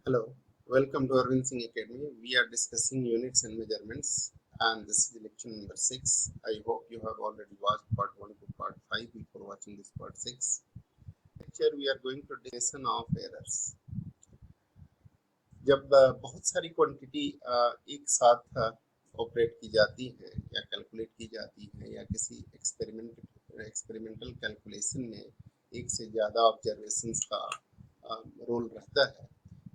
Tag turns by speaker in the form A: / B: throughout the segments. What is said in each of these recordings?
A: Hello, welcome to Arvind Singh Academy. We are discussing units and measurements, and this is lecture number 6. I hope you have already watched part 1 to part 5 before watching this part 6. Lecture we are going to definition of errors. जब बहुत सारी quantity एक साथ operate की जाती है या calculate की जाती है या किसी एक्सपेरिमेंटल कैलकुलेशन में एक से ज़्यादा ऑब्जर्वेशंस का रोल रहता है,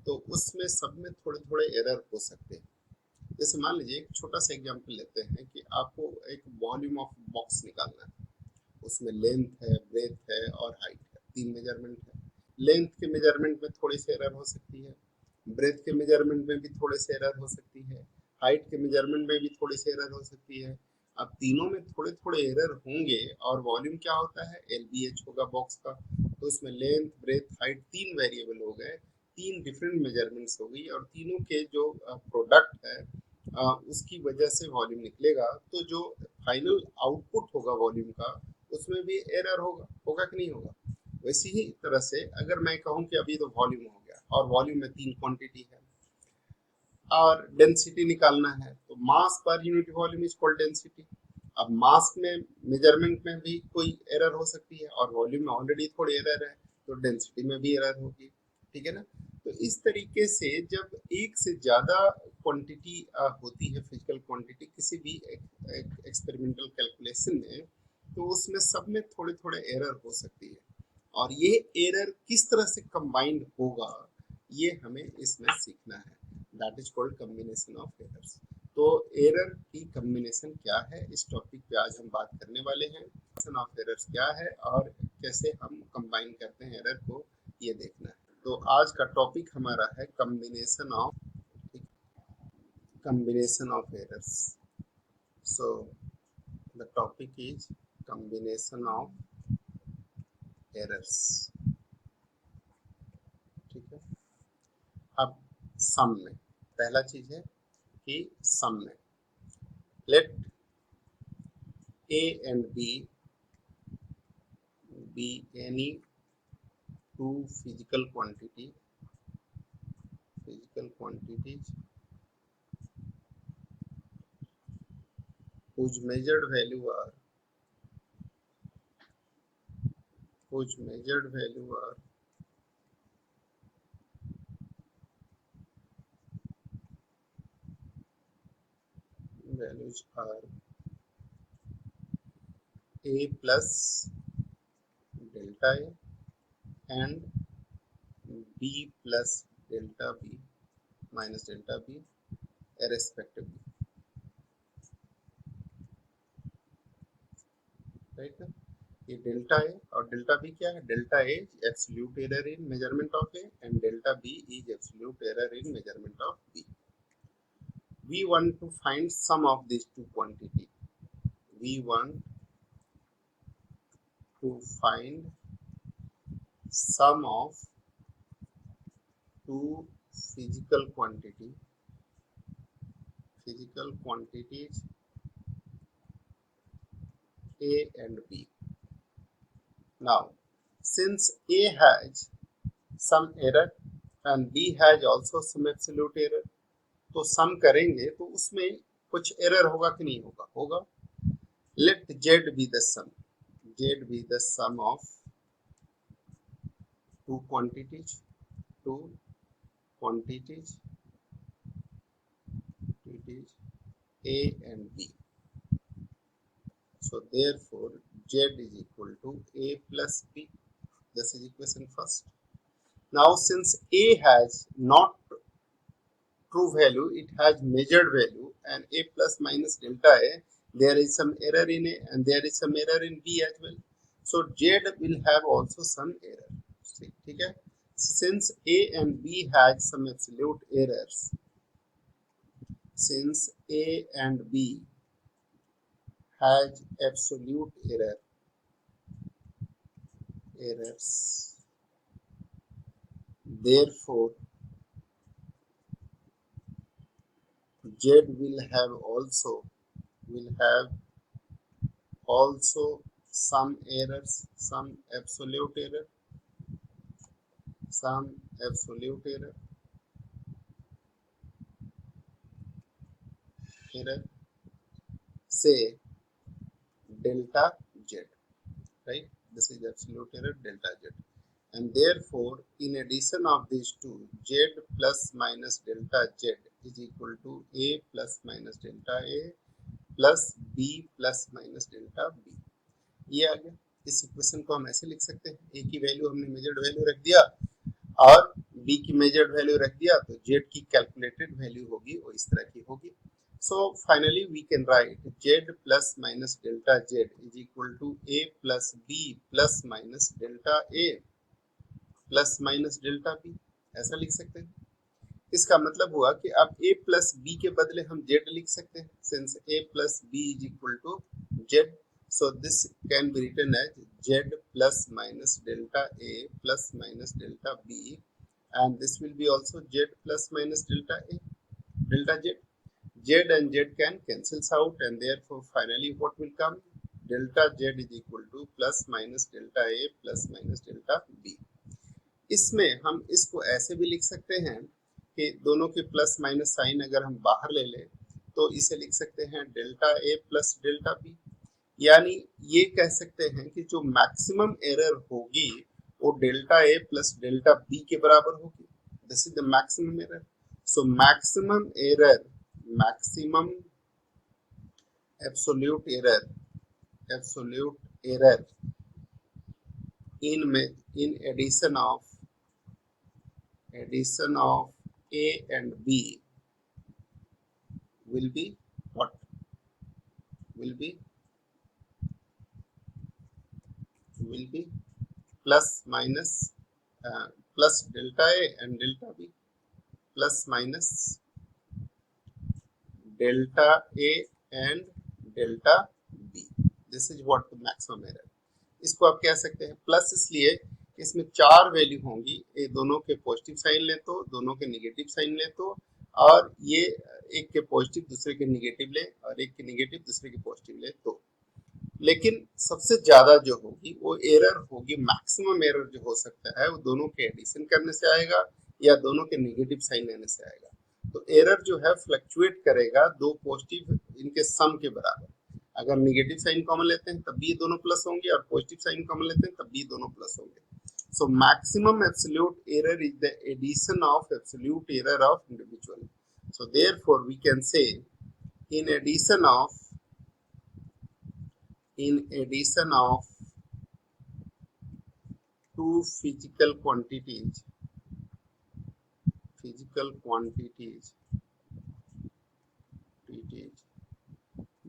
A: तो उसमें सब में थोड़े थोड़े एरर हो सकते हैं। जैसे मान लीजिए एक छोटा सा एग्जांपल लेते हैं कि आपको एक वॉल्यूम ऑफ बॉक्स निकालना है। उसमें लेंथ है, ब्रेथ है और हाइट है, 3 मेजरमेंट है। लेंथ के मेजरमेंट में थोड़ी सी एरर हो सकती है, ब्रेथ के मेजरमेंट में भी थोड़े से एरर हो सकती है, हाइट के मेजरमेंट में भी थोड़ी सी एरर हो सकती है। अब तीनों में थोड़े थोड़े एरर होंगे और वॉल्यूम क्या होता है, LBH होगा बॉक्स का। तो उसमें लेंथ, ब्रेथ, हाइट 3 वेरिएबल हो गए, 3 डिफरेंट मेजरमेंट्स हो गई और तीनों के जो प्रोडक्ट है उसकी वजह से वॉल्यूम निकलेगा। तो जो फाइनल आउटपुट होगा वॉल्यूम का, उसमें भी एरर होगा, होगा कि नहीं होगा। वैसी ही तरह से अगर मैं कहूँ कि अभी तो वॉल्यूम हो गया और वॉल्यूम में 3 क्वांटिटी है और डेंसिटी निकालना है, तो मास पर unit volume is called density. अब मास में मेजरमेंट में भी कोई एरर हो सकती है और वॉल्यूम में ऑलरेडी थोड़ी एरर है, तो डेंसिटी में भी एरर होगी। ठीक है ना। तो इस तरीके से जब एक से ज्यादा क्वांटिटी होती है, फिजिकल क्वांटिटी किसी भी एक्सपेरिमेंटल कैलकुलेशन में, तो उसमें सब में थोड़े थोड़े एरर हो सकती है और ये एरर किस तरह से कंबाइंड होगा, ये हमें इसमें सीखना है। That is called combination of errors. तो एरर की कॉम्बिनेशन क्या है, इस टॉपिक पे आज हम बात करने वाले हैं। कॉम्बिनेशन ऑफ एरर्स क्या है और कैसे हम कंबाइन करते हैं एरर को, ये देखना है। तो आज का टॉपिक हमारा है combination of errors. So the topic is combination of errors. ठीक है। अब सम में पहला चीज है कि सम में let A and B be any two physical quantities whose measured value are values are A plus delta A and B plus delta B minus delta B respectively, right? ये डेल्टा ए और delta B क्या है, delta A absolute error in measurement of A and delta B is absolute error in measurement of B. We want to find sum of these two quantity. We want to find sum of two physical quantities A and B. Now, since A has some error and B has also some absolute error, तो सम करेंगे तो उसमें कुछ error होगा कि नहीं होगा, होगा। Let Z be the sum. Z be the sum of two quantities A and B. So therefore Z is equal to A plus B. This is equation first. Now since A has not true value, it has measured value, and A plus minus delta A, there is some error in A and there is some error in B as well. So Z will have also some error. ठीक है. Since A and B has some absolute errors, since A and B has absolute errors, therefore Z will have also some errors, some absolute error. error, say delta z, right? This is absolute error delta z, and therefore in addition of these two, z plus minus delta z is equal to a plus minus delta a plus b plus minus delta b। ये आ गया। इस equation को हम ऐसे लिख सकते हैं, a की वैल्यू हमने मेजर्ड वैल्यू रख दिया और b की मेजर्ड वैल्यू रख दिया, तो z की कैलकुलेटेड वैल्यू होगी वो इस तरह की होगी। So finally we can write z plus minus delta z is equal to a plus b plus minus delta a plus minus delta b, ऐसा लिख सकते हैं। इसका मतलब हुआ कि अब a प्लस बी के बदले हम z लिख सकते हैं, since a plus B is equal to z, so this can be written as z plus minus delta a plus minus delta b, and this will be also z plus minus delta a delta z. Z and z can cancels out, and therefore finally what will come, delta z is equal to plus minus delta a plus minus delta b। इसमें हम इसको ऐसे भी लिख सकते हैं कि दोनों के प्लस माइनस साइन अगर हम बाहर ले लें तो इसे लिख सकते हैं delta A plus delta B, यानी ये कह सकते हैं कि जो मैक्सिमम एरर होगी वो delta A plus delta B के बराबर होगी। This is the maximum error. So maximum error, maximum absolute error in addition of a and b will be what? Will be plus minus plus delta a and delta b, plus minus delta a and delta b. This is what the maximum error। इसको आप कह सकते हैं plus इसलिए कि इसमें चार value होंगी, ये दोनों के पॉजिटिव साइन ले तो, दोनों के नेगेटिव साइन ले तो, और ये एक के पॉजिटिव दूसरे के नेगेटिव ले और एक के नेगेटिव दूसरे के पॉजिटिव ले तो। लेकिन सबसे ज्यादा जो होगी वो एरर होगी, मैक्सिमम एरर जो हो सकता है वो दोनों के एडिशन करने से आएगा या दोनों के नेगेटिव साइन लेने से आएगा। तो एरर जो है फ्लक्चुएट करेगा दो पॉजिटिव इनके सम के बराबर। अगर नेगेटिव साइन कॉमन लेते हैं तब भी ये दोनों प्लस होंगे और पॉजिटिव साइन कॉमन लेते हैं तब भी दोनों प्लस होंगे। So maximum absolute error is the addition of absolute error of individual. So therefore we can say in addition of two physical quantities,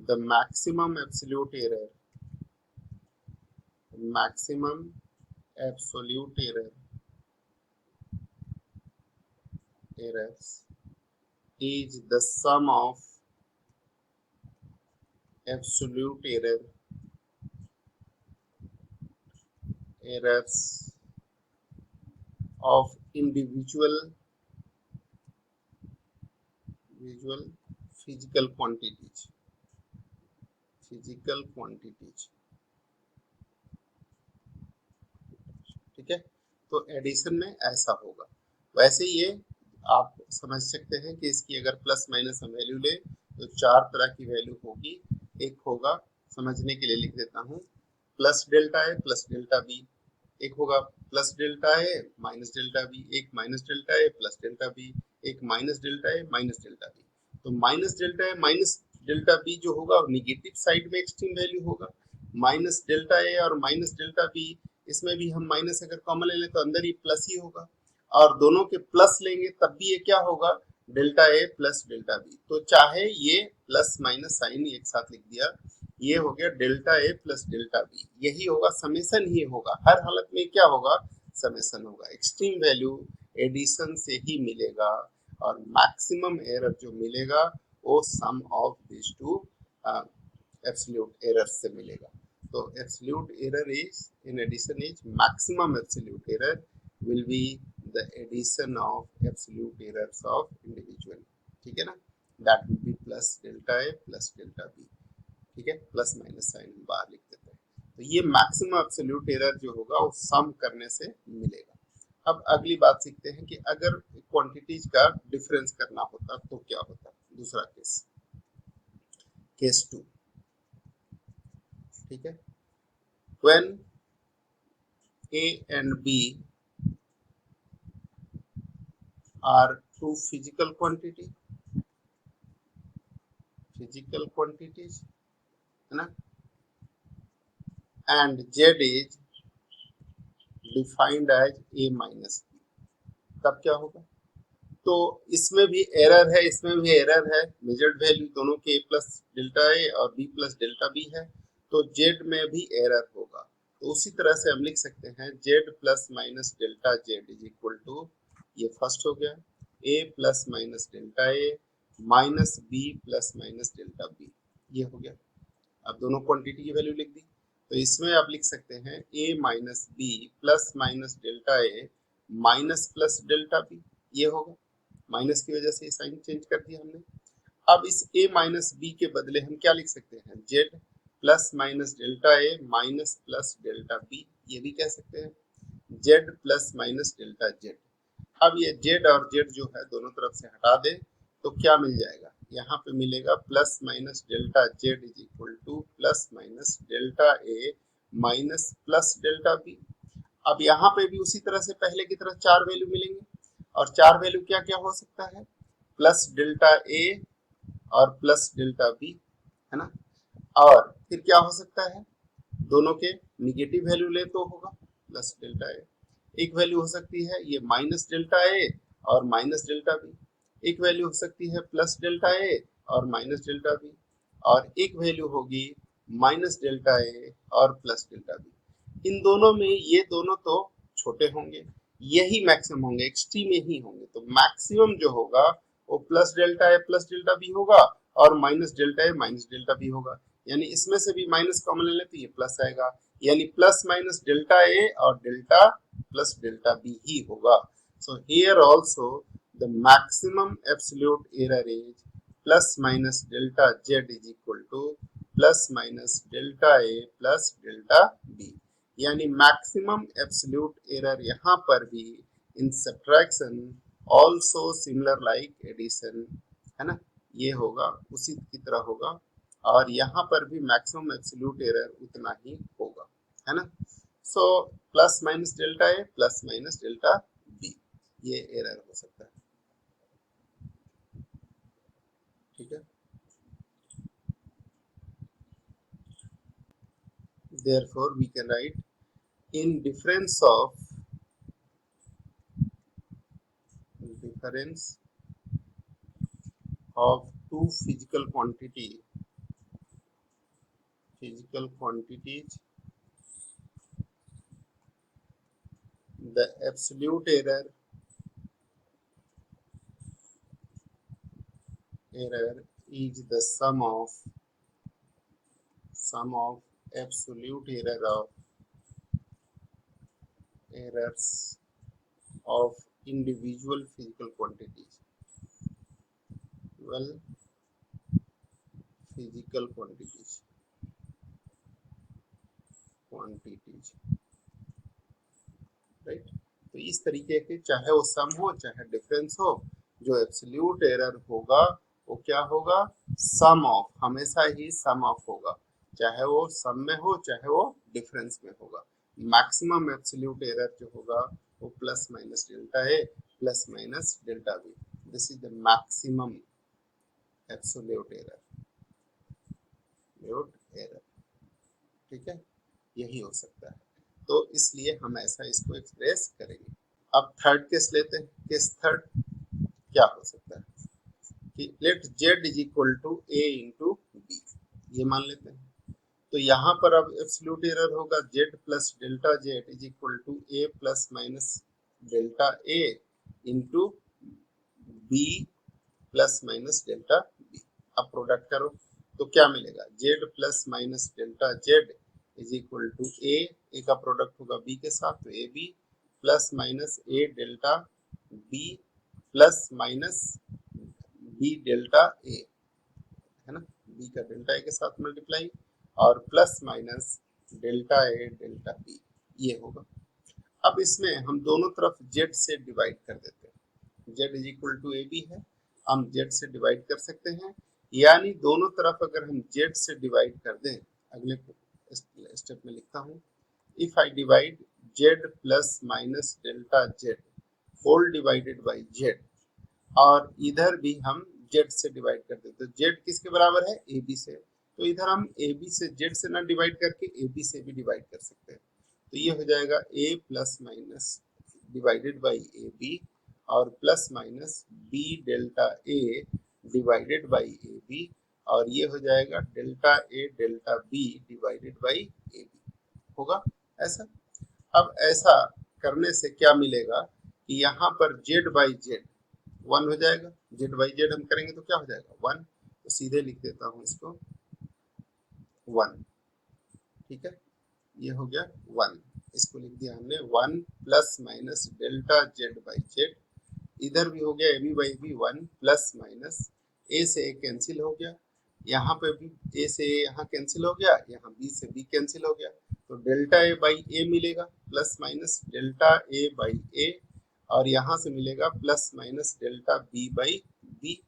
A: the maximum absolute error errors is the sum of absolute errors of individual physical quantities। ठीक है, तो addition में ऐसा होगा। वैसे ये आप समझ सकते हैं कि इसकी अगर प्लस माइनस हम वैल्यू ले तो चार तरह की वैल्यू होगी। एक होगा, समझने के लिए लिख देता हूँ, plus delta A plus delta B, एक होगा plus delta A minus delta B, एक minus delta A plus delta B, एक minus delta A minus delta B. तो minus delta A minus delta B जो होगा नेगेटिव साइड में extreme value होगा। Minus delta A और minus delta B, इसमें भी हम माइनस अगर कॉमन ले लें तो अंदर ही प्लस ही होगा, और दोनों के प्लस लेंगे तब भी ये क्या होगा, delta A plus delta B. तो चाहे ये प्लस माइनस साइन एक साथ लिख दिया, ये हो गया delta A plus delta B, यही होगा, समेसन ही होगा, हर हालत में क्या होगा, समेसन होगा। एक्सट्रीम वैल्यू एडिशन से ही मिलेगा और मैक्सिमम एरर जो मिलेगा वो sum of this two absolute errors से मिलेगा। तो absolute error is in addition is maximum absolute error will be the addition of absolute errors of individual। ठीक है ना, that will be plus delta a plus delta b। ठीक है, plus minus sign हम बाहर लिख देते हैं। तो ये मैक्सिमम एब्सोल्यूट एरर जो होगा वो सम करने से मिलेगा। अब अगली बात सीखते हैं कि अगर क्वांटिटीज का डिफरेंस करना होता तो क्या होता। दूसरा केस, केस 2, ठीक है। When A and B are two physical quantities, है ना, and Z is defined as A minus B, तब क्या होगा? तो इसमें भी एरर है, इसमें भी एरर है। मेजर्ड वैल्यू दोनों के A प्लस डेल्टा ए और B प्लस डेल्टा बी है, तो Z में भी एरर होगा। तो उसी तरह से हम लिख सकते हैं Z plus minus delta Z is equal to, ये फर्स्ट हो गया, A plus minus delta A minus B plus minus delta B, ये हो गया। अब दोनों क्वांटिटी की वैल्यू लिख दी, तो इसमें आप लिख सकते हैं A minus B plus minus delta A minus plus delta B, ये होगा। माइनस की वजह से साइन चेंज कर दिया हमने। अब इस a माइनस बी के बदले हम क्या लिख सकते हैं, z plus minus delta A minus plus delta B, ये भी कह सकते हैं z plus minus delta z। अब ये z और z जो है दोनों तरफ से हटा दे तो क्या मिल जाएगा, यहाँ पे मिलेगा plus minus delta z is equal to plus minus delta A minus plus delta B. अब यहाँ पे भी उसी तरह से पहले की तरह चार वैल्यू मिलेंगे, और चार वैल्यू क्या क्या हो सकता है, प्लस डेल्टा ए और प्लस डेल्टा बी, है ना। और फिर क्या हो सकता है, दोनों के निगेटिव वैल्यू ले तो होगा प्लस डेल्टा ए। एक वैल्यू हो सकती है ये माइनस डेल्टा ए और माइनस डेल्टा बी, एक वैल्यू हो सकती है प्लस डेल्टा ए और माइनस डेल्टा बी, और एक वैल्यू होगी माइनस डेल्टा ए और प्लस डेल्टा बी। इन दोनों में ये दोनों तो छोटे होंगे, यही मैक्सिमम होंगे, एक्सट्रीम ही होंगे। तो मैक्सिमम जो होगा वो plus delta A plus delta B होगा और minus delta A minus delta B होगा। यानी इसमें से भी माइनस कॉमन ले लें तो ये प्लस आएगा, यानी प्लस माइनस डेल्टा ए और डेल्टा प्लस डेल्टा बी ही होगा। So here also the maximum absolute error is plus minus delta Z is equal to plus minus delta A plus delta B. यानी maximum absolute error यहाँ पर भी in subtraction also similar like addition, है ना, ये होगा उसी की तरह होगा, और यहाँ पर भी मैक्सिमम एब्सोल्यूट एरर उतना ही होगा, है ना। So plus minus delta A plus minus delta B, ये एरर हो सकता है, ठीक है। Therefore we can write in difference of two physical quantities, the absolute error is the sum of absolute errors of individual physical quantities. Physical quantities, right. तो इस तरीके के चाहे वो सम हो चाहे डिफरेंस हो, जो एब्सोल्यूट एरर होगा वो क्या होगा, सम ऑफ, हमेशा ही सम ऑफ होगा, चाहे वो सम में हो चाहे वो डिफरेंस में होगा। मैक्सिमम एब्सोल्यूट एरर जो होगा वो plus minus delta A plus minus delta B, this is the maximum absolute error, ठीक है, यही हो सकता है। तो इसलिए हम ऐसा इसको एक्सप्रेस करेंगे। अब थर्ड केस लेते हैं। केस थर्ड क्या हो सकता है कि let z is equal to a into B, ये मान लेते हैं। तो यहाँ पर अब एब्सोल्यूट एरर होगा z plus delta z is equal to a plus minus delta a into b plus minus delta b। अब प्रोडक्ट करो तो क्या मिलेगा, z plus minus delta z is equal to A का प्रोडक्ट होगा b के साथ, तो A B plus minus A delta B plus minus B delta A, है ना, बी का डेल्टा ए के साथ मल्टीप्लाई और प्लस माइनस डेल्टा ए डेल्टा बी, ये होगा। अब इसमें हम दोनों तरफ z से डिवाइड कर देते हैं, z is equal to A B है, हम z से डिवाइड कर सकते हैं। यानी दोनों तरफ अगर हम z से डिवाइड कर दें, अगले स्टेप में लिखता हूँ, if I divide z plus minus delta z whole divided by z, और इधर भी हम z से डिवाइड कर दें, तो z किसके बराबर है, ab से, तो इधर हम ab से z से ना डिवाइड करके ab से भी डिवाइड कर सकते हैं, तो ये हो जाएगा a plus minus divided by ab और plus minus b delta a divided by ab, और ये हो जाएगा delta a delta b divided by ab, होगा ऐसा। अब ऐसा करने से क्या मिलेगा कि यहाँ पर z बाई जेड 1 हो जाएगा, z बाई जेड हम करेंगे तो क्या हो जाएगा 1, तो सीधे लिख देता हूँ इसको 1, ठीक है, ये हो गया 1, इसको लिख दिया हमने 1 plus minus delta z by Z, इधर भी हो गया A B by B 1 plus minus A से ए कैंसिल हो गया, यहाँ पे भी ए से ए यहाँ कैंसिल हो गया, यहाँ बी से बी कैंसिल हो गया, तो डेल्टा ए बाई ए मिलेगा plus minus delta A by ए, और यहाँ से मिलेगा plus minus delta B by B,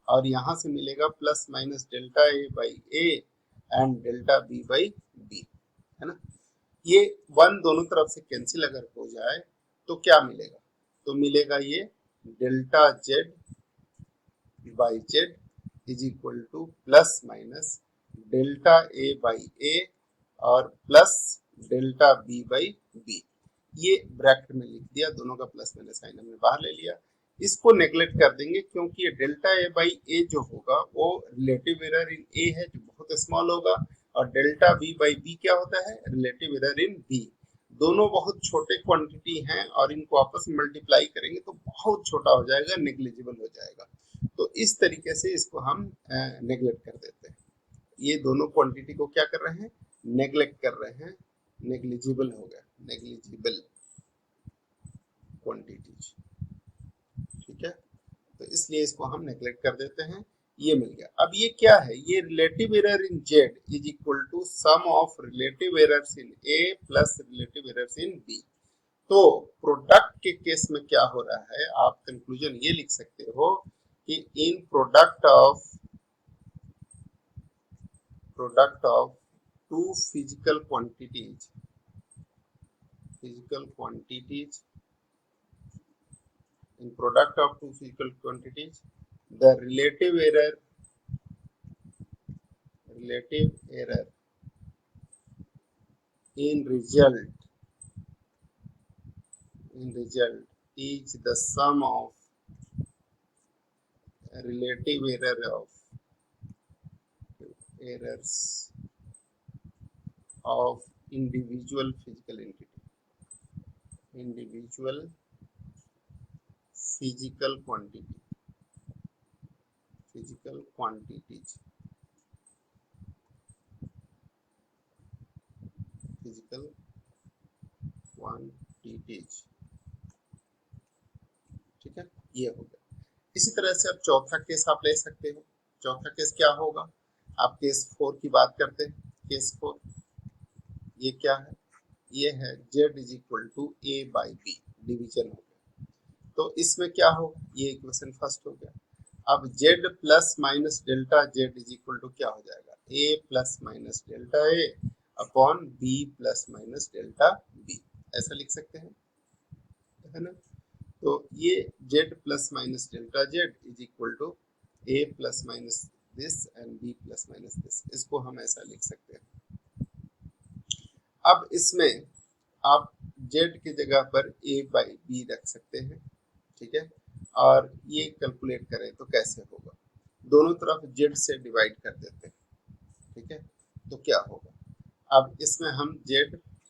A: और यहाँ से मिलेगा plus minus delta A by A and delta B by B, है ना। ये 1 दोनों तरफ से कैंसिल अगर हो जाए तो क्या मिलेगा, तो मिलेगा ये delta Z by Z is equal to plus minus delta A by ए और plus delta B by B, ये ब्रैकेट में लिख दिया, दोनों का प्लस माइनस साइन हमने बाहर ले लिया, इसको नेग्लेक्ट कर देंगे क्योंकि ये डेल्टा ए बाई ए जो होगा वो रिलेटिव एरर इन ए है जो बहुत स्मॉल होगा, और डेल्टा बी बाई बी क्या होता है, रिलेटिव एरर इन बी, दोनों बहुत छोटे क्वांटिटी हैं और इनको आपस में मल्टीप्लाई करेंगे तो बहुत छोटा हो जाएगा, नेग्लिजिबल हो जाएगा, तो इस तरीके से इसको हम नेग्लेक्ट कर देते हैं, ये दोनों क्वांटिटी को क्या कर रहे हैं, नेग्लेक्ट कर रहे हैं, नेग्लिजिबल हो गया, नेग्लिजिबल क्वांटिटीज, ठीक है, तो इसलिए इसको हम नेग्लेक्ट कर देते हैं, ये मिल गया। अब ये क्या है, ये relative error in Z is equal to sum of relative errors in A plus relative errors in B, तो प्रोडक्ट के केस में क्या हो रहा है, आप कंक्लूजन ये लिख सकते हो कि in product of two physical quantities in product of two physical quantities, the relative error in result is the sum of relative errors of individual physical entity, individual physical quantities, ठीक है, ये हो गया। इसी तरह से अब चौथा केस आप ले सकते हो, चौथा केस क्या होगा, आप केस 4 की बात करते हैं, केस 4 ये क्या है, ये है z is equal to A by B, division हो गया, तो इसमें क्या होगा, ये इक्वेशन फर्स्ट हो गया, अब z plus minus delta z is equal to क्या हो जाएगा, a plus minus delta a upon b plus minus delta b, ऐसा लिख सकते हैं, है ना, तो ये z plus minus delta z is equal to a plus minus this and b plus minus this, इसको हम ऐसा लिख सकते हैं। अब इसमें आप z की जगह पर a बाई b रख सकते हैं, ठीक है, और ये कैलकुलेट करें तो कैसे होगा, दोनों तरफ z से डिवाइड कर देते हैं, ठीक है, तो क्या होगा, अब इसमें हम z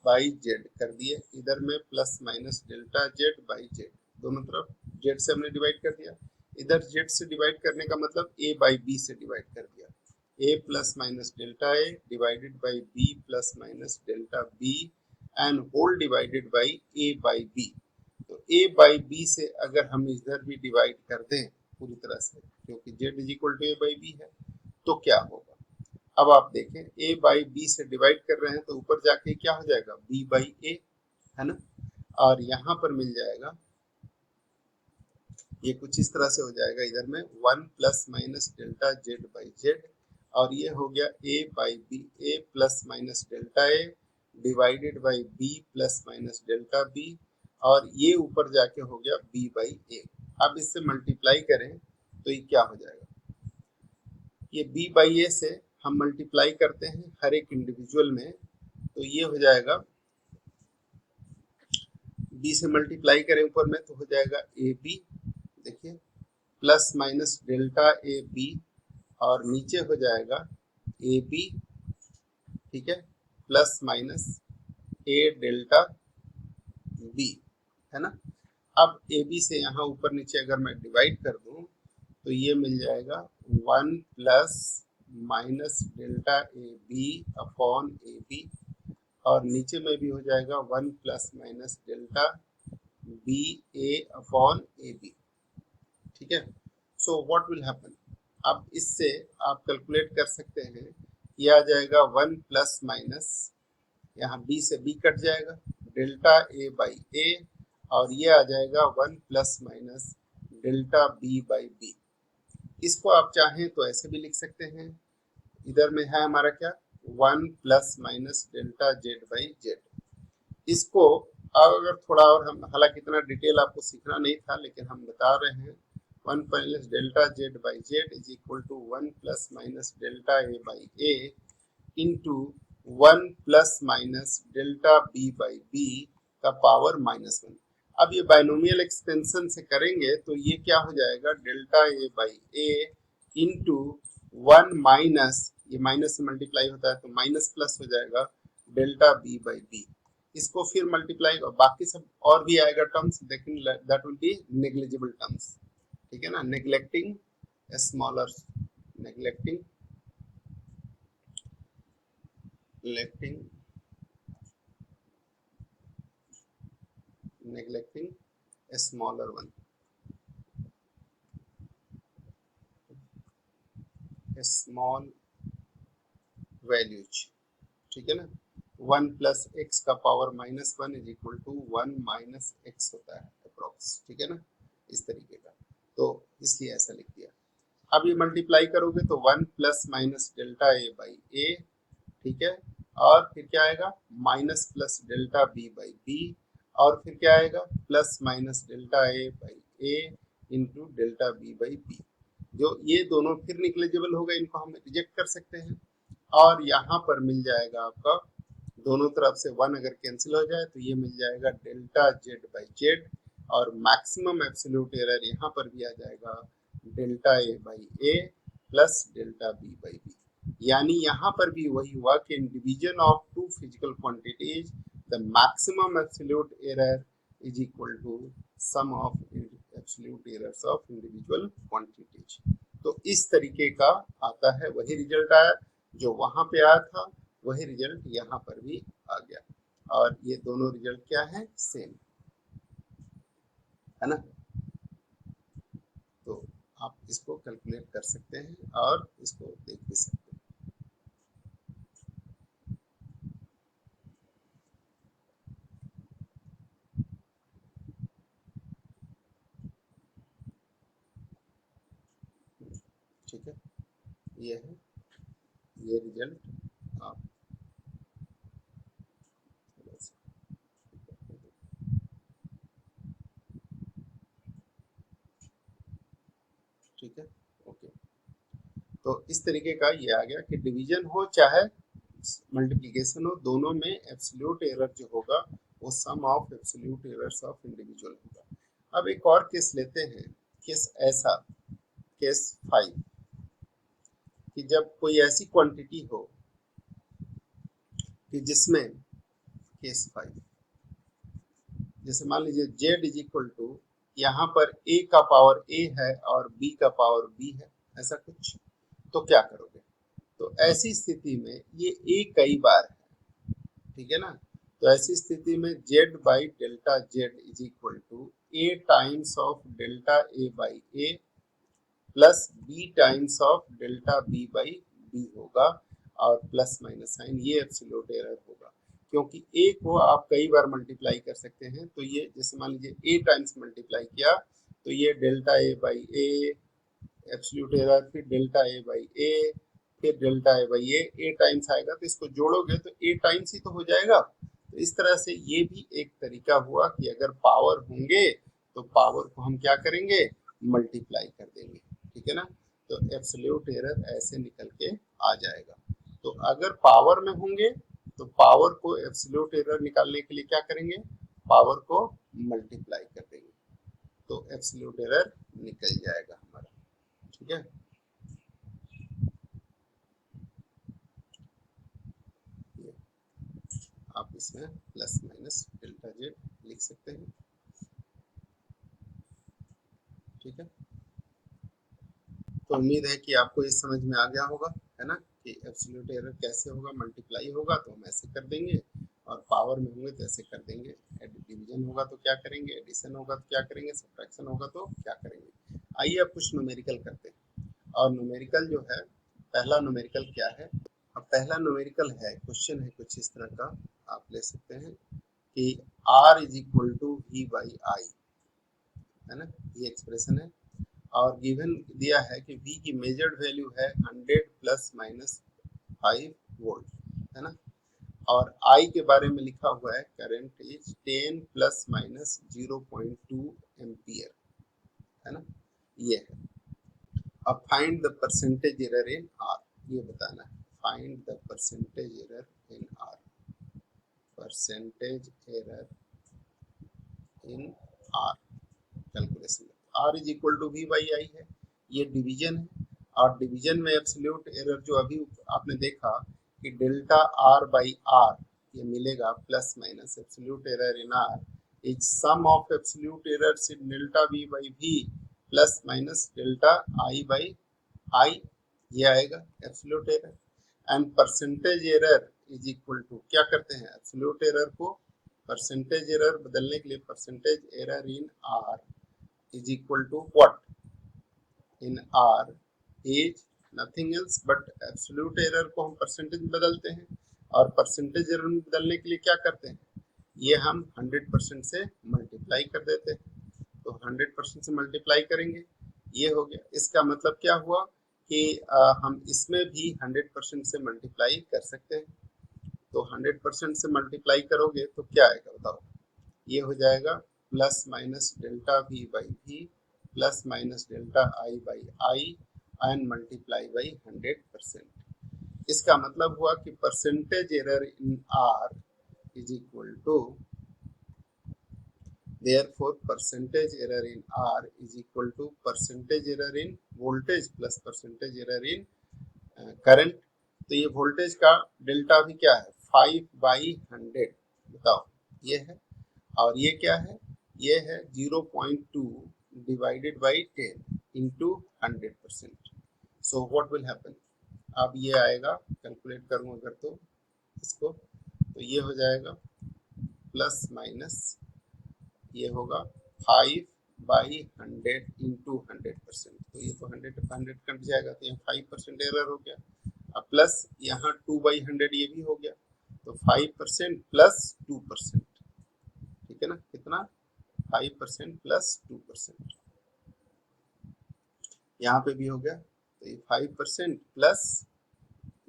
A: बाई z कर दिए, इधर में plus minus delta z by z, दोनों तरफ z से हमने डिवाइड कर दिया, इधर z से डिवाइड करने का मतलब a बाई b से डिवाइड कर दिया, a plus minus delta a divided by b plus minus delta b and whole divided by a by b, तो a बाई b से अगर हम इधर भी डिवाइड कर दें पूरी तरह से, क्योंकि z is equal to a by b है, तो क्या होगा, अब आप देखें a बाई b से डिवाइड कर रहे हैं तो ऊपर जाके क्या हो जाएगा, b बाई a, है ना, और यहाँ पर मिल जाएगा ये कुछ इस तरह से हो जाएगा, इधर में 1 plus minus delta Z by z, और ये हो गया a by b, a plus minus delta a divided by b plus minus delta b, और ये ऊपर जाके हो गया b बाई ए। अब इससे मल्टीप्लाई करें तो ये क्या हो जाएगा, ये b बाई ए से हम मल्टीप्लाई करते हैं हर एक इंडिविजुअल में, तो ये हो जाएगा b से मल्टीप्लाई करें ऊपर में तो हो जाएगा ए बी, देखिए plus minus delta a b, और नीचे हो जाएगा ए बी, ठीक है, प्लस माइनस ए डेल्टा बी, है ना। अब ए बी से यहाँ ऊपर नीचे अगर मैं डिवाइड कर दूं तो ये मिल जाएगा 1 plus minus delta a b upon a b, और नीचे में भी हो जाएगा 1 plus minus delta b a upon a b, ठीक है। सो व्हाट विल हैपन, अब इससे आप कैलकुलेट कर सकते हैं, ये आ जाएगा 1 प्लस माइनस, यहाँ b से b कट जाएगा, डेल्टा a बाई ए, और ये आ जाएगा 1 plus minus delta b by b. इसको आप चाहें तो ऐसे भी लिख सकते हैं, इधर में है हमारा क्या 1 plus minus delta Z by Z. इसको अब अगर थोड़ा और हम, हालांकि इतना डिटेल आपको सीखना नहीं था लेकिन हम बता रहे हैं, 1 plus delta Z by Z is equal to 1 plus minus delta A by A into 1 plus minus delta B by b का पावर -1। अब ये बाइनोमियल एक्सपेंशन से करेंगे तो ये क्या हो जाएगा, delta A by A into 1 minus, ये माइनस से मल्टीप्लाई होता है तो माइनस प्लस हो जाएगा डेल्टा बी बाई बी। इसको फिर मल्टीप्लाई और बाकी सब और भी आएगा टर्म्स, लेकिन that will be negligible terms, ठीक है ना। Neglecting smaller, neglecting neglecting a smaller one, a small values, ठीक है ना। 1 प्लस एक्स का power -1 is equal to 1 minus x होता है अप्रोक्स, ठीक है ना, इस तरीके का, तो इसलिए ऐसा लिख दिया। अब ये मल्टीप्लाई करोगे तो 1 plus minus delta A by A, ठीक है, और फिर क्या आएगा minus plus delta B by B, और फिर क्या आएगा plus minus delta A by A into delta B by B. जो ये दोनों फिर निग्लिजिबल होगा, इनको हम रिजेक्ट कर सकते हैं, और यहाँ पर मिल जाएगा आपका दोनों तरफ से 1 अगर कैंसिल हो जाए तो ये मिल जाएगा डेल्टा जेड बाई जेड, और मैक्सिमम एब्सोल्यूट एरर यहाँ पर भी आ जाएगा delta A by a plus delta B by b. यानी यहाँ पर भी वही हुआ कि in division of two physical quantities the maximum absolute error is equal to sum of absolute errors of individual quantities. तो इस तरीके का आता है, वही रिजल्ट आया जो वहां पे आया था, वही रिजल्ट यहाँ पर भी आ गया, और ये दोनों रिजल्ट क्या है, सेम है ना। तो आप इसको कैलकुलेट कर सकते हैं और इसको देख भी सकते हैं। ठीक है, ये है, ये रिजल्ट आप ठीक है, ओके। तो इस तरीके का ये आ गया कि डिवीजन हो चाहे मल्टीप्लिकेशन हो, दोनों में एब्सोल्यूट एरर जो होगा वो sum of absolute errors of individual होगा। अब एक और केस लेते हैं, केस ऐसा, केस 5, कि जब कोई ऐसी क्वांटिटी हो कि जिसमें, केस 5, जैसे मान लीजिए z इज इक्वल टू, यहाँ पर a का पावर a है और b का पावर b है, ऐसा कुछ, तो क्या करोगे। तो ऐसी स्थिति में ये a कई बार है, ठीक है ना, तो ऐसी स्थिति में z by delta z is equal to a times of delta a by a plus b times of delta b by b होगा, और प्लस माइनस साइन, ये एब्सोल्यूट एरर होगा, क्योंकि a को आप कई बार मल्टीप्लाई कर सकते हैं। तो ये जैसे मान लीजिए a टाइम्स मल्टीप्लाई किया तो ये delta A by A absolute error, फिर डेल्टा ए बाई ए, फिर delta A by A times आएगा, तो इसको जोड़ोगे तो ए टाइम्स ही तो हो जाएगा। तो इस तरह से ये भी एक तरीका हुआ कि अगर पावर होंगे तो पावर को हम क्या करेंगे, मल्टीप्लाई कर देंगे, ठीक है ना। तो एब्सोल्यूट एरर ऐसे निकल के आ जाएगा। तो अगर पावर में होंगे तो पावर को एब्सोल्यूट एरर निकालने के लिए क्या करेंगे, पावर को मल्टीप्लाई कर देंगे, तो एब्सोल्यूट एरर निकल जाएगा हमारा, ठीक है। ये आप इसमें प्लस माइनस डेल्टा जेड लिख सकते हैं, ठीक है। तो उम्मीद है कि आपको ये समझ में आ गया होगा, है ना, कि एब्सोल्यूट एरर कैसे होगा, मल्टीप्लाई होगा तो हम ऐसे कर देंगे, और पावर में होंगे तो ऐसे कर देंगे, डिवीजन होगा तो क्या करेंगे, एडिशन होगा तो क्या करेंगे, सब्ट्रैक्शन होगा तो क्या करेंगे। आइए अब कुछ न्यूमेरिकल करते हैं। और न्यूमेरिकल जो है, पहला न्यूमेरिकल क्या है, अब पहला न्यूमेरिकल है, क्वेश्चन है कुछ इस तरह का, आप ले सकते हैं कि R is equal to V by I, है ना, ये एक्सप्रेशन है। और गिवन दिया है कि V की मेजर्ड वैल्यू है 100 प्लस माइनस 5 वोल्ट, है ना। और I के बारे में लिखा हुआ है current is 10 plus minus 0.2 ampere, है ना, ये है। अब find the percentage error in R, ये बताना है, find the percentage error in R, percentage error in R calculation. R is equal to V by I है, ये डिवीजन है, और डिवीजन में एब्सोल्यूट एरर जो अभी आपने देखा कि डेल्टा R बाई R ये मिलेगा, plus minus absolute error in R is sum of absolute errors in delta V by V plus minus delta I by I, ये आएगा absolute error. And percentage error is equal to, क्या करते हैं, absolute error को percentage error बदलने के लिए percentage error in R is equal to what, in R is nothing else but absolute error को हम परसेंटेज में बदलते हैं, और परसेंटेज एरर में बदलने के लिए क्या करते हैं, ये हम 100% से मल्टीप्लाई कर देते हैं। तो 100% से मल्टीप्लाई करेंगे, ये हो गया। इसका मतलब क्या हुआ कि हम इसमें भी 100% से मल्टीप्लाई कर सकते हैं। तो 100% से मल्टीप्लाई करोगे तो क्या आएगा बताओ, ये हो जाएगा plus minus delta V by V plus minus delta I by I and multiply by 100%। इसका मतलब हुआ कि percentage error in R is equal to, therefore percentage error in R is equal to percentage error in voltage plus percentage error in current. तो ये voltage का delta भी क्या है, 5 बाई 100, बताओ ये है, और ये क्या है, ये है 0.2 divided by 10 into 100%। So what will happen, अब ये आएगा, कैलकुलेट करूँ अगर तो इसको, तो ये हो जाएगा प्लस माइनस, ये होगा 5 बाई 100 इंटू 100%, तो ये तो 100 कट जाएगा, तो यहाँ 5% एरर हो गया। अब प्लस यहाँ 2 बाई 100 ये भी हो गया, तो 5% प्लस 2%, ठीक है ना, कितना, 5% प्लस 2%, यहाँ पे भी हो गया, तो ये 5% प्लस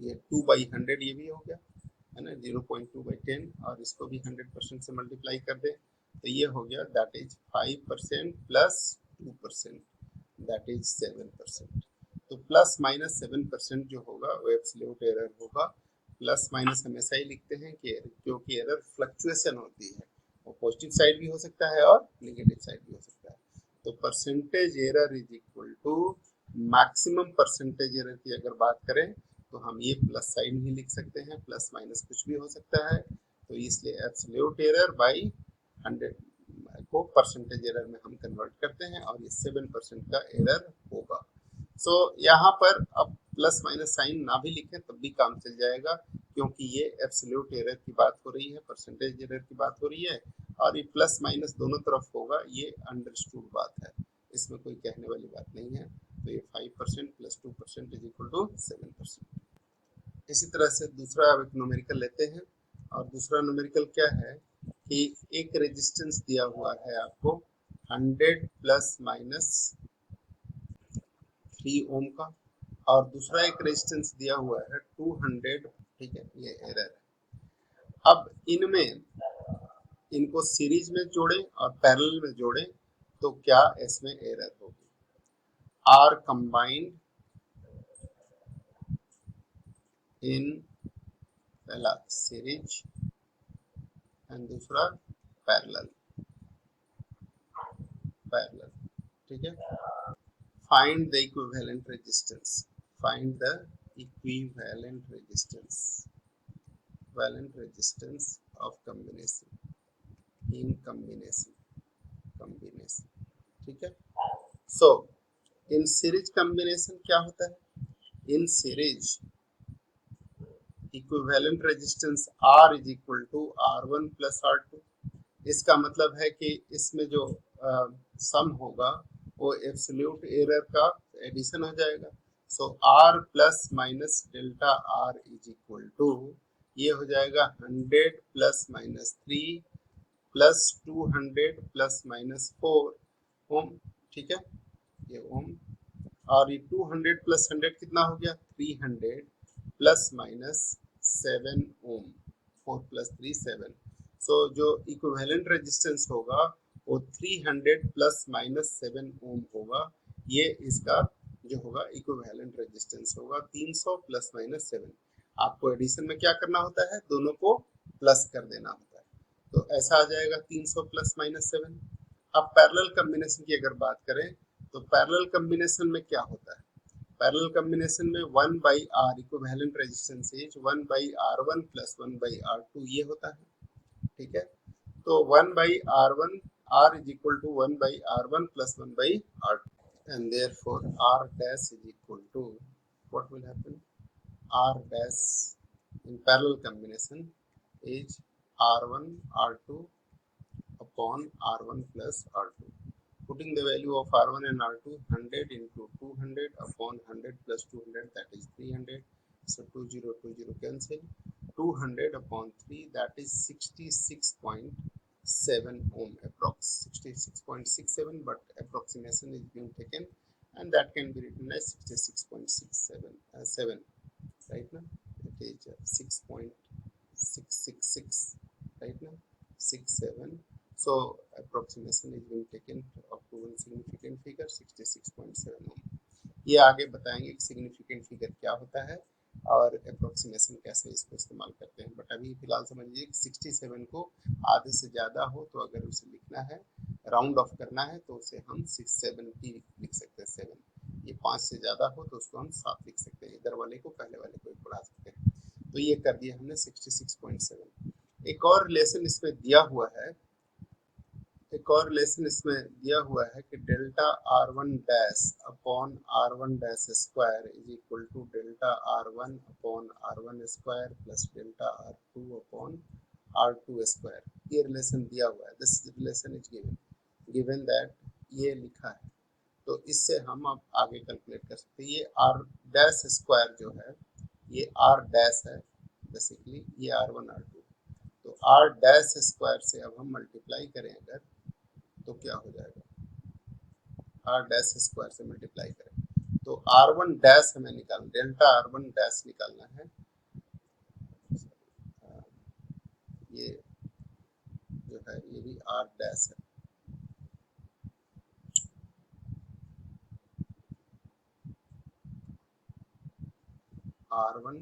A: ये 2 बाई 100 ये भी हो गया, है ना, 0.2 बाई 10, और इसको भी 100% से मल्टीप्लाई कर दे तो ये हो गया, that is 5% plus 2%, that is 7%। तो प्लस माइनस 7% जो होगा वो एब्सोल्यूट एरर होगा। प्लस माइनस हमेशा ही लिखते हैं कि क्योंकि एरर फ्लक्चुएशन होती है, वो पॉजिटिव साइड भी हो सकता है और नेगेटिव साइड भी हो सकता है। तो percentage error is equal to maximum percentage error की अगर बात करें तो हम ये प्लस साइन ही लिख सकते हैं, प्लस माइनस कुछ भी हो सकता है। तो इसलिए एब्सोल्यूट एरर बाई 100 को परसेंटेज एरर में हम कन्वर्ट करते हैं, और ये 7% का एरर होगा। सो यहाँ पर अब प्लस माइनस साइन ना भी लिखें तब भी काम चल जाएगा, क्योंकि ये एब्सोल्यूट एरर की बात हो रही है, परसेंटेज एरर की बात हो रही है, और ये प्लस माइनस दोनों तरफ होगा, ये अंडरस्टूड बात है, इसमें कोई कहने वाली बात नहीं है। तो ये 5% प्लस 2% इज इक्वल टू 7%। इसी तरह से दूसरा एक न्यूमेरिकल लेते हैं, और दूसरा न्यूमेरिकल क्या है कि एक रेजिस्टेंस दिया हुआ है आपको 100 प्लस माइनस 3 ओम का, और दूसरा एक रेजिस्टेंस दिया हुआ है 200। ठीक है, ये एरर है। अब इनमें इनको सीरीज में जोड़ें और पैरेलल में जोड़ें तो क्या इसमें एरर होगी। आर कंबाइंड इन, पहला सीरीज एंड दूसरा पैरेलल, पैरेलल। ठीक है, find the equivalent resistance, find the equivalent resistance, equivalent resistance of combination, in combination, combination. ठीक है, सो इन सीरीज कॉम्बिनेशन क्या होता है, in series equivalent resistance R is equal to R1 plus R2। इसका मतलब है कि इसमें जो सम होगा वो एब्सोल्यूट एरर का एडिशन हो जाएगा। So R plus minus delta R is equal to, ये हो जाएगा 100 plus minus 3 plus 200 plus minus 4 ohm. ठीक है, ये ओम, और ये 200 प्लस 100 कितना हो गया, 300 प्लस माइनस 7 ओम, 4 प्लस 3 7। सो जो इक्विवेलेंट रेजिस्टेंस होगा वो 300 प्लस माइनस 7 ओम होगा। ये इसका जो होगा इक्विवेलेंट रेजिस्टेंस होगा 300 प्लस माइनस 7। आपको एडिशन में क्या करना होता है, दोनों को प्लस कर देना होता है, तो ऐसा आ जाएगा 300 प्लस माइनस 7। अब पैरेलल कॉम्बिनेशन की अगर बात करें तो पैरेलल कॉम्बिनेशन में क्या होता है, पैरेलल कॉम्बिनेशन में 1 by R, equivalent resistance is 1 by R1 plus 1 by R2 ये होता है। ठीक है, तो 1 by R1, R is equal to 1 by R1 plus 1 by R2 and therefore R dash is equal to, what will happen, R dash in parallel combination is R1 R2 upon R1 plus R2. Putting the value of R1 and R2, 100 into 200 upon 100 plus 200, that is 300. So 20 cancel. 200 upon 3, that is 66.7 ohm approx. 66.67, but approximation is being taken, and that can be written as 66.67 7. Right now it is 6.666, right now 67. So approximation is being taken up to one significant figure 66.7 ohm. ये आगे बताएंगे कि significant figure क्या होता है और approximation कैसे इसको इस्तेमाल करते हैं, बट अभी फिलहाल समझ लीजिए कि 67 को आधे से ज़्यादा हो तो अगर उसे लिखना है, राउंड ऑफ करना है तो उसे हम 670 लिख सकते हैं, 7। ये 5 से ज़्यादा हो तो उसको हम 7 लिख सकते हैं, इधर वाले को पहले वाले को बढ़ा सकते हैं। तो ये कर दिया हमने 66.7। एक और रिलेशन इसमें दिया हुआ है, एक और रिलेशन इसमें दिया हुआ है कि delta R1 dash upon R1 dash square is equal to delta R1 upon R1 square plus delta R2 upon R2 square. ये रिलेशन दिया हुआ है, this relation is given that, ये लिखा है, तो इससे हम अब आगे कैलकुलेट कर सकते हैं। ये R डैश स्क्वायर जो है ये R डैश है बेसिकली, ये R1 R2, तो R डैश स्क्वायर से अब हम मल्टीप्लाई करें अगर तो क्या हो जाएगा, R डैश स्क्वायर से मल्टीप्लाई करें तो R1 डैश हमें निकालना, डेल्टा R1 डैश निकालना है। ये जो है ये भी R डैश है, R1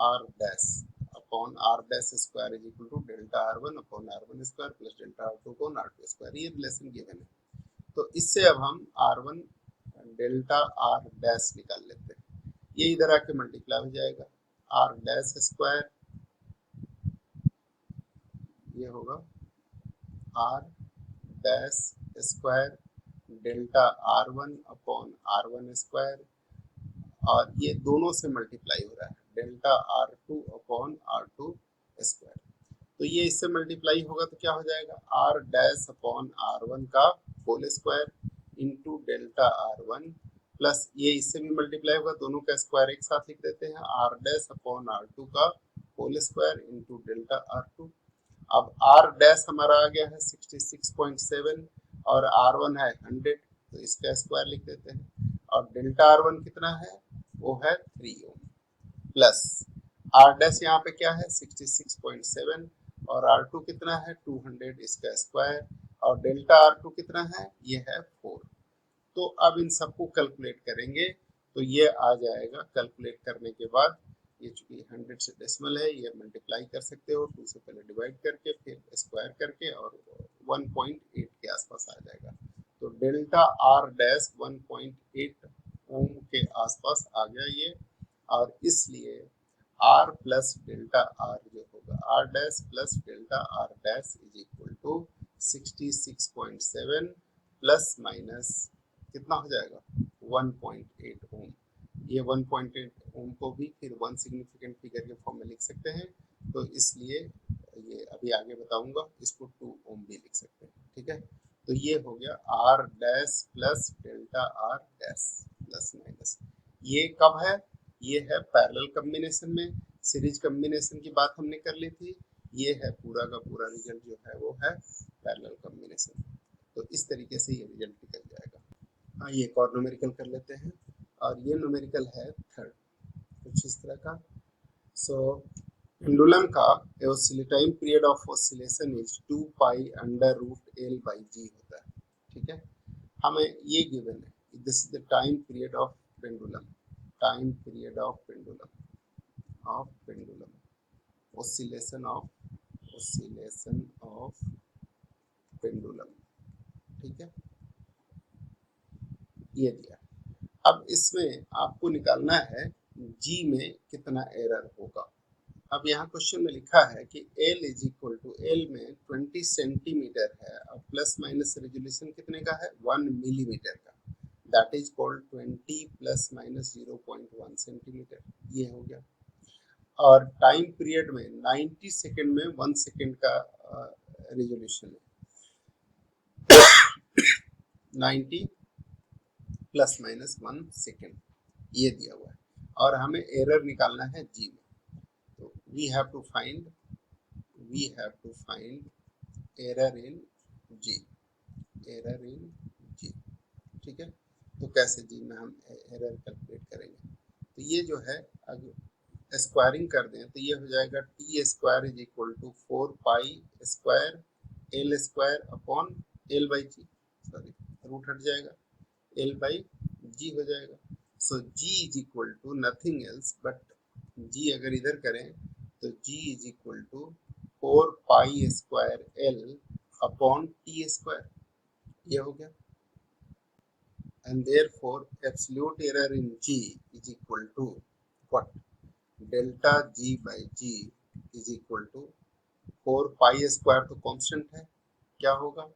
A: R dash upon R dash square is equal to delta R1 upon R1 square plus delta R2 upon R2 square. ये रिलेशन गिवन है, तो इससे अब हम R1 डेल्टा R डैश निकाल लेते हैं। ये इधर आके मल्टीप्लाई हो जाएगा, R डैश स्क्वायर ये होगा R dash square delta R1 upon R1 square, और ये दोनों से मल्टीप्लाई हो रहा है delta R2 upon R2 square. तो ये इससे मल्टीप्लाई होगा तो क्या हो जाएगा, R डैश अपॉन R1 का whole square into delta R1 plus ये इससे भी मल्टीप्लाई होगा, दोनों का स्क्वायर एक साथ लिख देते हैं, R डैश अपॉन R2 का whole square into delta R2। अब R डैश हमारा आ गया है 66.7, और R1 है 100, तो इसका स्क्वायर लिख देते हैं। और डेल्टा R1 कितना है, वो है 3 ओम, प्लस R डैश यहाँ पे क्या है 66.7, और R2 कितना है 200, इसका स्क्वायर, और डेल्टा R2 कितना है, ये है 4। तो अब इन सबको कैलकुलेट करेंगे तो ये आ जाएगा। कैलकुलेट करने के बाद ये चूंकि 100 से डेसिमल है, ये मल्टीप्लाई कर सकते हो 2 से पहले डिवाइड करके फिर स्क्वायर करके, और 1.8 के आसपास आ जाएगा। तो डेल्टा आर डैश 1.8 ओम के आसपास आ गया ये, और इसलिए आर प्लस डेल्टा आर जो होगा, R dash plus delta R dash is equal to 66.7 plus minus कितना हो जाएगा 1.8 ओम। ये 1.8 ओम को भी फिर वन सिग्निफिकेंट फिगर के फॉर्म में लिख सकते हैं, तो इसलिए ये अभी आगे बताऊंगा, इसको 2 ओम भी लिख सकते हैं। ठीक है, तो ये हो गया R dash plus delta R dash plus minus. ये कब है, ये है पैरेलल कॉम्बिनेशन में। सीरीज कॉम्बिनेशन की बात हमने कर ली थी, ये है पूरा का पूरा रिजल्ट जो है वो है पैरेलल कॉम्बिनेशन। तो इस तरीके से ये रिजल्ट निकल जाएगा। हाँ, ये एक और न्यूमेरिकल कर लेते हैं, और ये न्यूमेरिकल है थर्ड, कुछ इस तरह का। सो पेंडुलम का time period of oscillation is 2 pi under root L by G होता है। ठीक है, हमें ये गिवन है, this is the time period of pendulum, time period of pendulum oscillation of pendulum. ठीक है, ये दिया। अब इसमें आपको निकालना है जी में कितना एरर होगा। अब यहाँ क्वेश्चन में लिखा है कि L is equal to, L में 20 सेंटीमीटर है और प्लस माइनस रेजोल्यूशन कितने का है 1 मिलीमीटर का, that is called 20 plus minus 0.1 centimetre. ये हो गया। और टाइम पीरियड में 90 सेकेंड में 1 सेकेंड का रेजोल्यूशन है 90 प्लस माइनस 1 सेकेंड, ये दिया हुआ है। और हमें एरर निकालना है जी में, तो we have to find error in G, error in G. ठीक है, तो कैसे जी में हम एरर कैलकुलेट करेंगे, तो ये जो है अगर स्क्वायरिंग कर दें तो ये हो जाएगा T square is equal to 4 pi square L square upon L by G, sorry root हट जाएगा, एल बाई जी हो जाएगा। So G is equal to nothing else but, G अगर इधर करें तो G is equal to 4 pi square L upon T square, ये हो गया। And therefore absolute error in G is equal to what, delta G by G is equal to 4 pi square तो constant है, क्या होगा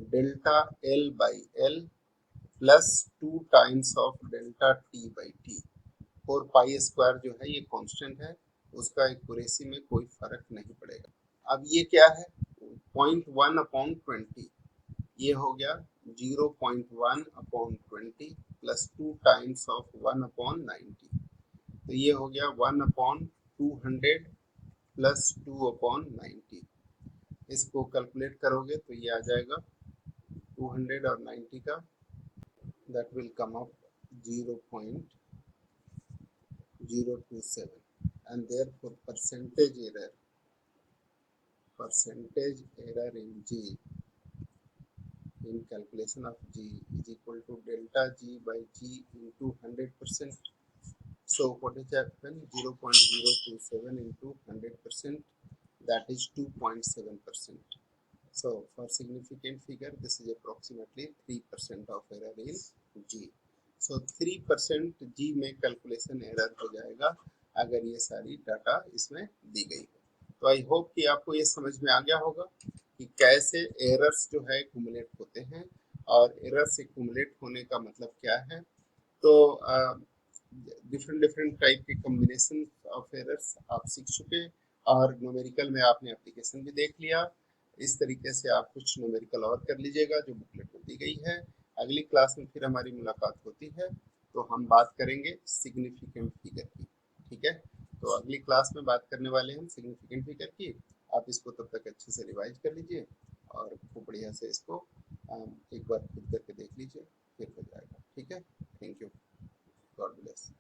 A: delta L by L plus 2 times of delta T by T. 4 pi square जो है ये constant है, उसका accuracy में कोई फर्क नहीं पड़ेगा। अब ये क्या है 0.1 अपॉन 20, ये हो गया 0.1 upon 20 plus 2 times of 1 upon 90, तो ये हो गया 1 अपॉन 200 प्लस 2 अपॉन 90। इसको कैलकुलेट करोगे तो ये आ जाएगा 200 और 90 का, that will come up 0.027, and therefore percentage error in G, in calculation of G is equal to delta G by G into 100%. So what is happened, 0.027 into 100%, that is 2.7%. So for significant figure this is approximately 3% of error in G. So 3% G में calculation error हो जाएगा अगर ये सारी data इसमें दी गई हो। तो आई होप कि आपको ये समझ में आ गया होगा कि कैसे एरर्स जो है कुमुलेट होते हैं, और एरर्स से कुमुलेट होने का मतलब क्या है। तो डिफरेंट टाइप के कॉम्बिनेशन ऑफ एरर्स आप सीख चुके, और न्यूमेरिकल में आपने एप्लीकेशन भी देख लिया। इस तरीके से आप कुछ न्यूमेरिकल और कर लीजिएगा जो बुकलेट में दी गई है। अगली क्लास में फिर हमारी मुलाकात होती है, तो हम बात करेंगे सिग्निफिकेंट फिगर की। ठीक है, तो अगली क्लास में बात करने वाले हैं सिग्निफिकेंट फिगर की। आप इसको तब तक अच्छे से रिवाइज कर लीजिए और खूब बढ़िया से इसको एक बार खुद करके देख लीजिए, फिर हो जाएगा। ठीक है, थैंक यू, गॉड ब्लेस।